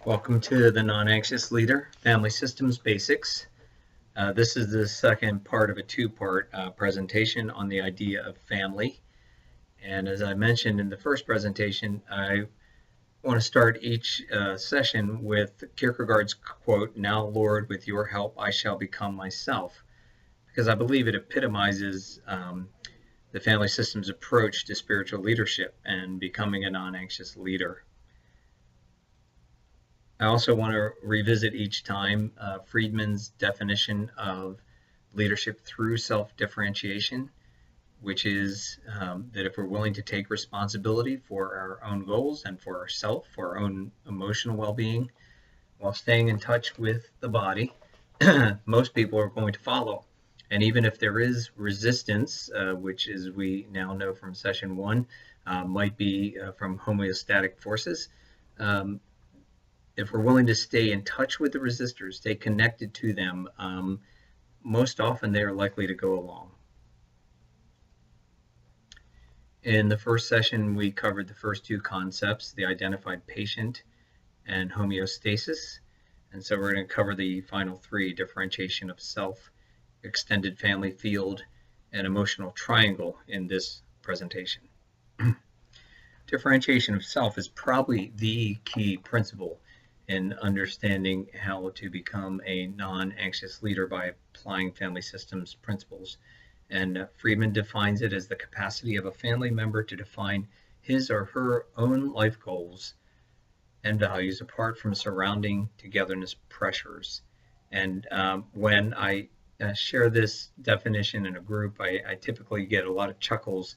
Welcome to the Non-Anxious Leader Family Systems Basics. This is the second part of a two-part presentation on the idea of family. And as I mentioned in the first presentation, I want to start each session with Kierkegaard's quote, "Now, Lord, with your help, I shall become myself," because I believe it epitomizes the family systems approach to spiritual leadership and becoming a non-anxious leader. I also want to revisit each time Friedman's definition of leadership through self-differentiation, which is that if we're willing to take responsibility for our own goals and for ourselves, for our own emotional well-being, while staying in touch with the body, most people are going to follow. And even if there is resistance, which as we now know from session one, might be from homeostatic forces, if we're willing to stay in touch with the resistors, stay connected to them, most often they are likely to go along. In the first session, we covered the first two concepts, the identified patient and homeostasis. And so we're going to cover the final three, differentiation of self, extended family field, and emotional triangle in this presentation. Differentiation of self is probably the key principle in understanding how to become a non-anxious leader by applying family systems principles. And Friedman defines it as the capacity of a family member to define his or her own life goals and values apart from surrounding togetherness pressures. And when I share this definition in a group, I typically get a lot of chuckles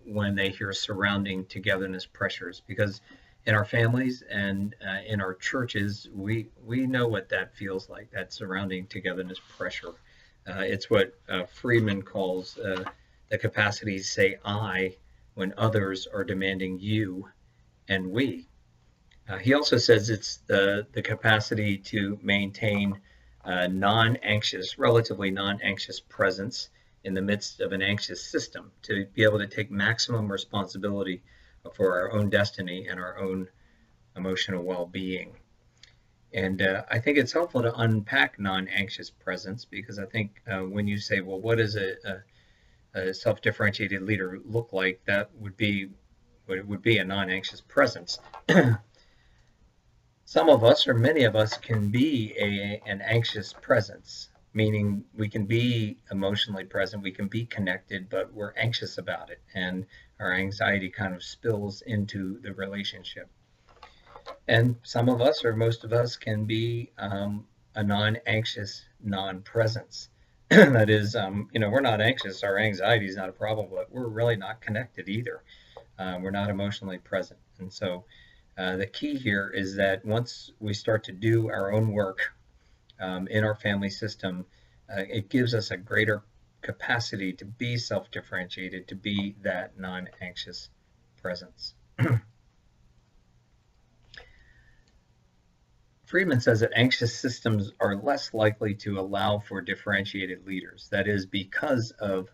when they hear surrounding togetherness pressures, because in our families and in our churches, we know what that feels like, that surrounding togetherness pressure. It's what Friedman calls the capacity to say I when others are demanding you and we. He also says it's the capacity to maintain non-anxious, relatively non-anxious presence in the midst of an anxious system, to be able to take maximum responsibility for our own destiny and our own emotional well-being. And I think it's helpful to unpack non-anxious presence, because I think when you say, well, what does a self-differentiated leader look like, that would be what it would be, a non-anxious presence. Some of us, or many of us, can be an anxious presence, meaning we can be emotionally present, we can be connected, but we're anxious about it, and our anxiety kind of spills into the relationship. And some of us, or most of us, can be a non-anxious non-presence. That is, we're not anxious, our anxiety is not a problem, but we're really not connected either. We're not emotionally present. And so the key here is that once we start to do our own work in our family system, it gives us a greater capacity to be self-differentiated, to be that non-anxious presence. Friedman says that anxious systems are less likely to allow for differentiated leaders. That is, because of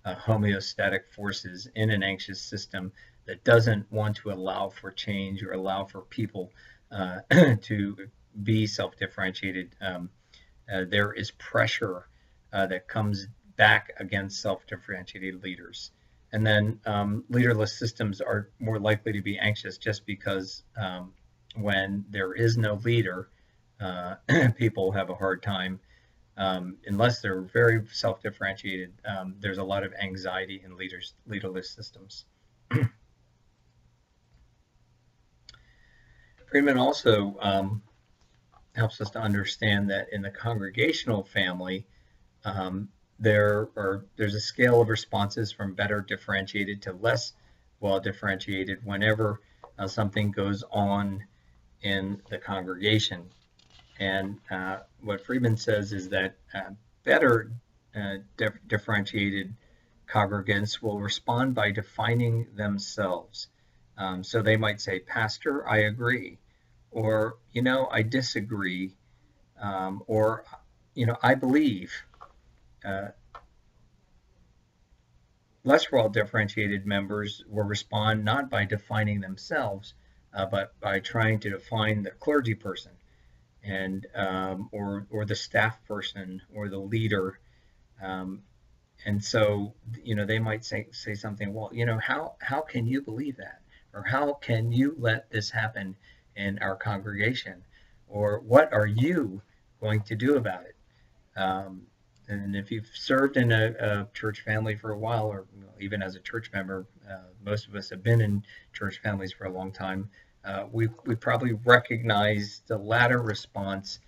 homeostatic forces in an anxious system that doesn't want to allow for change or allow for people to be self-differentiated. There is pressure that comes back against self-differentiated leaders. And then leaderless systems are more likely to be anxious just because when there is no leader, people have a hard time, unless they're very self-differentiated. There's a lot of anxiety in leaderless systems. Friedman also helps us to understand that in the congregational family, there's a scale of responses from better differentiated to less well differentiated whenever something goes on in the congregation. And what Friedman says is that better differentiated congregants will respond by defining themselves. So they might say, "Pastor, I agree," or, "I disagree," or, "I believe." Less well differentiated members will respond not by defining themselves, but by trying to define the clergy person and or the staff person or the leader. Um, and so, they might say something, well, how can you believe that? Or how can you let this happen in our congregation? Or what are you going to do about it? Um, and if you've served in a church family for a while, or even as a church member, most of us have been in church families for a long time. We probably recognize the latter response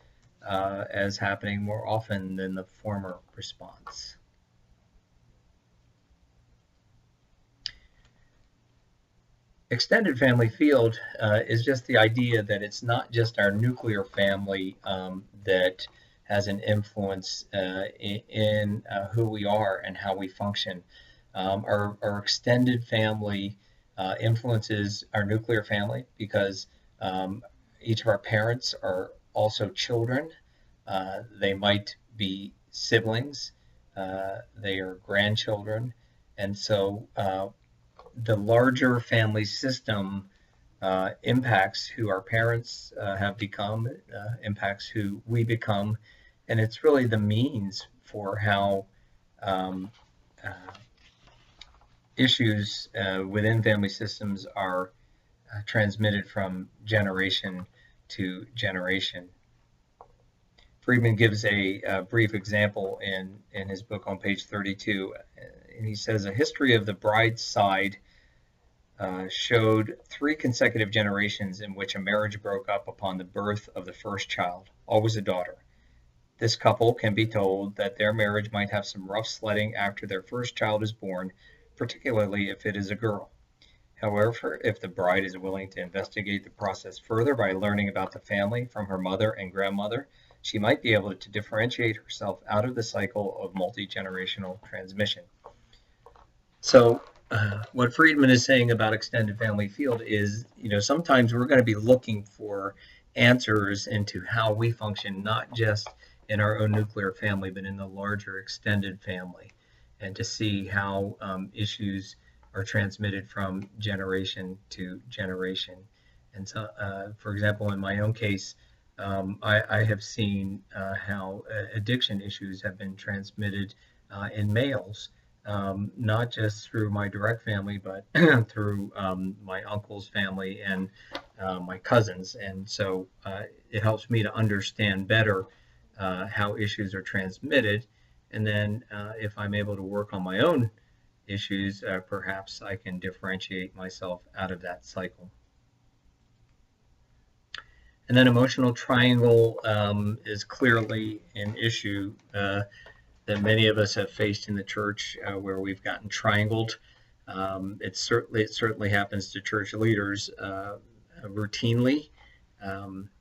as happening more often than the former response. Extended family field is just the idea that it's not just our nuclear family that has an influence in who we are and how we function. Our extended family influences our nuclear family because each of our parents are also children. They might be siblings. They are grandchildren. And so the larger family system impacts who our parents have become, impacts who we become, and it's really the means for how um, uh, issues within family systems are transmitted from generation to generation. Friedman gives a brief example in his book on page 32, and he says a history of the bride's side showed 3 consecutive generations in which a marriage broke up upon the birth of the first child, always a daughter. This couple can be told that their marriage might have some rough sledding after their first child is born, particularly if it is a girl. However, if the bride is willing to investigate the process further by learning about the family from her mother and grandmother, she might be able to differentiate herself out of the cycle of multi-generational transmission. So, what Friedman is saying about extended family field is, sometimes we're going to be looking for answers into how we function, not just in our own nuclear family, but in the larger extended family, and to see how issues are transmitted from generation to generation. And so, for example, in my own case, I have seen how addiction issues have been transmitted in males, not just through my direct family, but through my uncle's family and my cousins. And so it helps me to understand better how issues are transmitted. And then if I'm able to work on my own issues, perhaps I can differentiate myself out of that cycle. And then emotional triangle is clearly an issue that many of us have faced in the church, where we've gotten triangled. It certainly happens to church leaders routinely.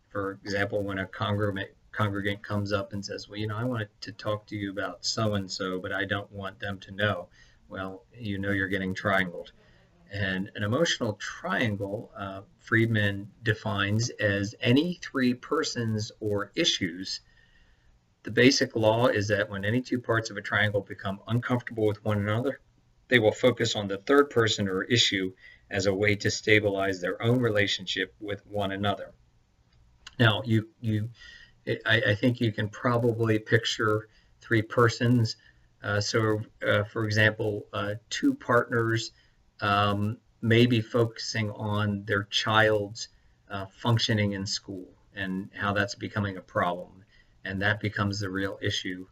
For example, when a congregant comes up and says, "Well, I wanted to talk to you about so and so, but I don't want them to know." Well, you're getting triangled. And an emotional triangle, Friedman defines as any 3 persons or issues. The basic law is that when any 2 parts of a triangle become uncomfortable with one another, they will focus on the third person or issue as a way to stabilize their own relationship with one another. Now, I think you can probably picture 3 persons. For example, 2 partners may be focusing on their child's functioning in school and how that's becoming a problem, and that becomes the real issue.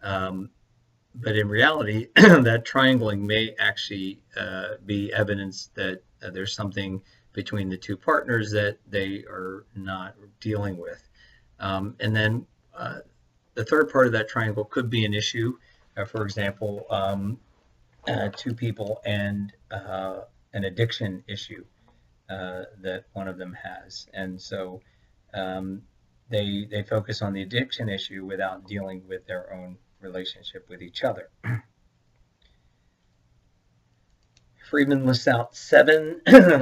But in reality, that triangling may actually be evidence that there's something between the 2 partners that they are not dealing with. And then the third part of that triangle could be an issue. For example, 2 people and an addiction issue that one of them has. And so they focus on the addiction issue without dealing with their own relationship with each other. Friedman lists out 7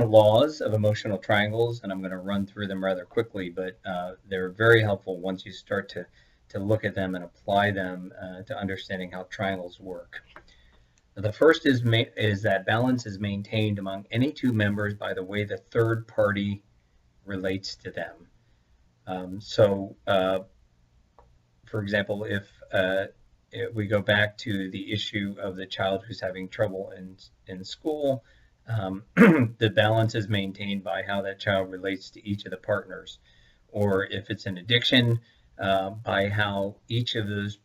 laws of emotional triangles, and I'm going to run through them rather quickly, but they're very helpful once you start to look at them and apply them to understanding how triangles work. The first is that balance is maintained among any two members by the way the third party relates to them. For example, if we go back to the issue of the child who's having trouble in school, the balance is maintained by how that child relates to each of the partners. Or if it's an addiction, by how each of those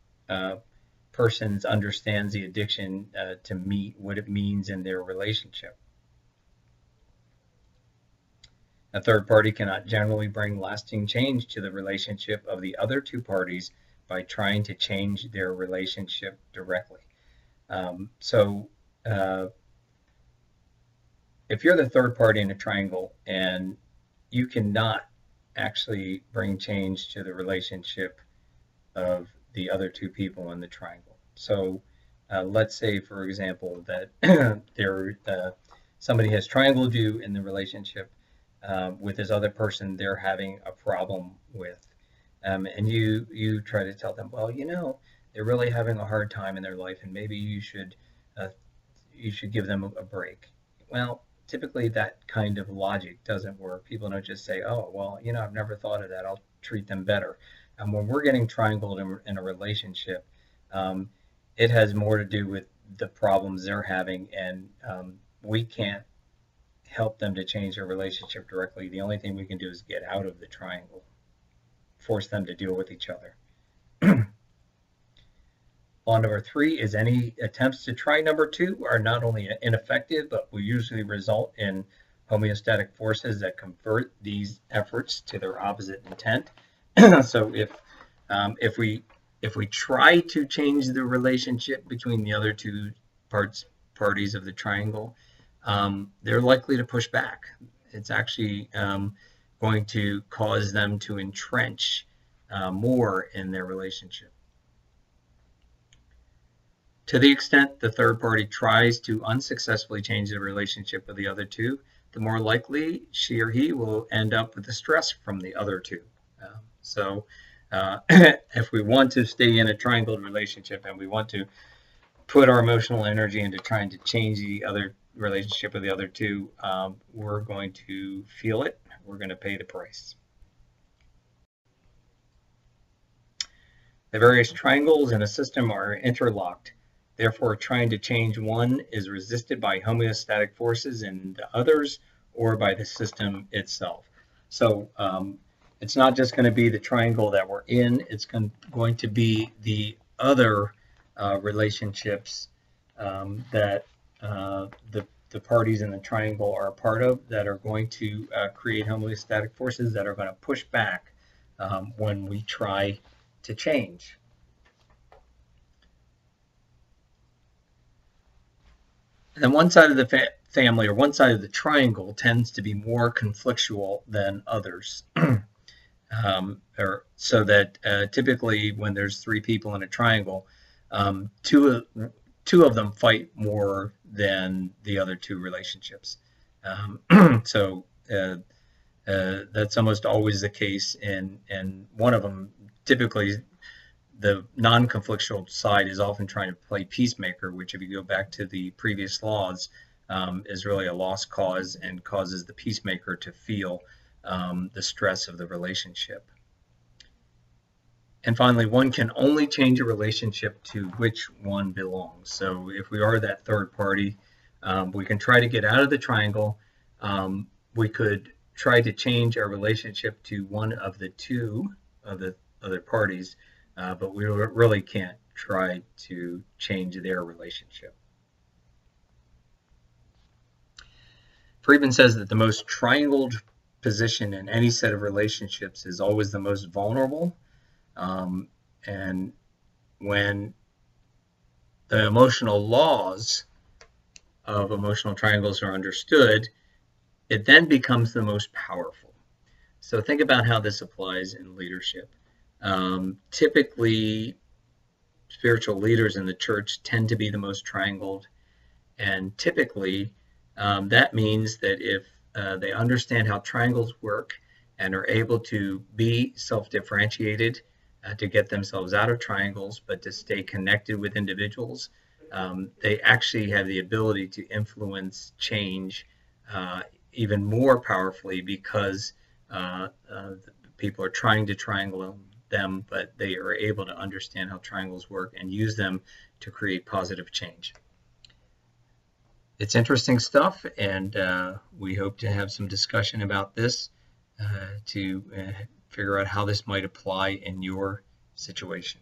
persons understands the addiction to meet what it means in their relationship. A third party cannot generally bring lasting change to the relationship of the other two parties by trying to change their relationship directly. If you're the third party in a triangle and you cannot actually bring change to the relationship of the other two people in the triangle. So let's say, for example, that somebody has triangled you in the relationship with this other person they're having a problem with. And you try to tell them, well, they're really having a hard time in their life, and maybe you should give them a break. Well, typically that kind of logic doesn't work. People don't just say, oh, well, I've never thought of that. I'll treat them better. And when we're getting triangled in a relationship, it has more to do with the problems they're having, and we can't help them to change their relationship directly. The only thing we can do is get out of the triangle, force them to deal with each other. Law number 3 is any attempts to try number 2 are not only ineffective, but will usually result in homeostatic forces that convert these efforts to their opposite intent. So if we try to change the relationship between the other two parties of the triangle, they're likely to push back. It's actually going to cause them to entrench more in their relationship. To the extent the third party tries to unsuccessfully change the relationship with the other two, the more likely she or he will end up with the stress from the other two. If we want to stay in a triangled relationship and we want to put our emotional energy into trying to change the other relationship with the other two, we're going to feel it. We're going to pay the price. The various triangles in a system are interlocked. Therefore, trying to change one is resisted by homeostatic forces in the others or by the system itself. So it's not just going to be the triangle that we're in, it's going to be the other relationships that the parties in the triangle are a part of that are going to create homeostatic forces that are going to push back when we try to change. And then one side of the family or one side of the triangle tends to be more conflictual than others. So that typically when there's 3 people in a triangle, two of them fight more than the other 2 relationships. So that's almost always the case, and one of them, typically the non-conflictual side, is often trying to play peacemaker, which, if you go back to the previous laws, is really a lost cause and causes the peacemaker to feel the stress of the relationship. And finally, one can only change a relationship to which one belongs. So if we are that third party, we can try to get out of the triangle. We could try to change our relationship to one of the 2 of the other parties, but we really can't try to change their relationship. Friedman says that the most triangled position in any set of relationships is always the most vulnerable. And when the emotional laws of emotional triangles are understood, it then becomes the most powerful. So think about how this applies in leadership. Typically, spiritual leaders in the church tend to be the most triangled, and typically that means that if they understand how triangles work and are able to be self-differentiated to get themselves out of triangles, but to stay connected with individuals, they actually have the ability to influence change even more powerfully because people are trying to triangle them, but they are able to understand how triangles work and use them to create positive change. It's interesting stuff, and we hope to have some discussion about this to figure out how this might apply in your situation.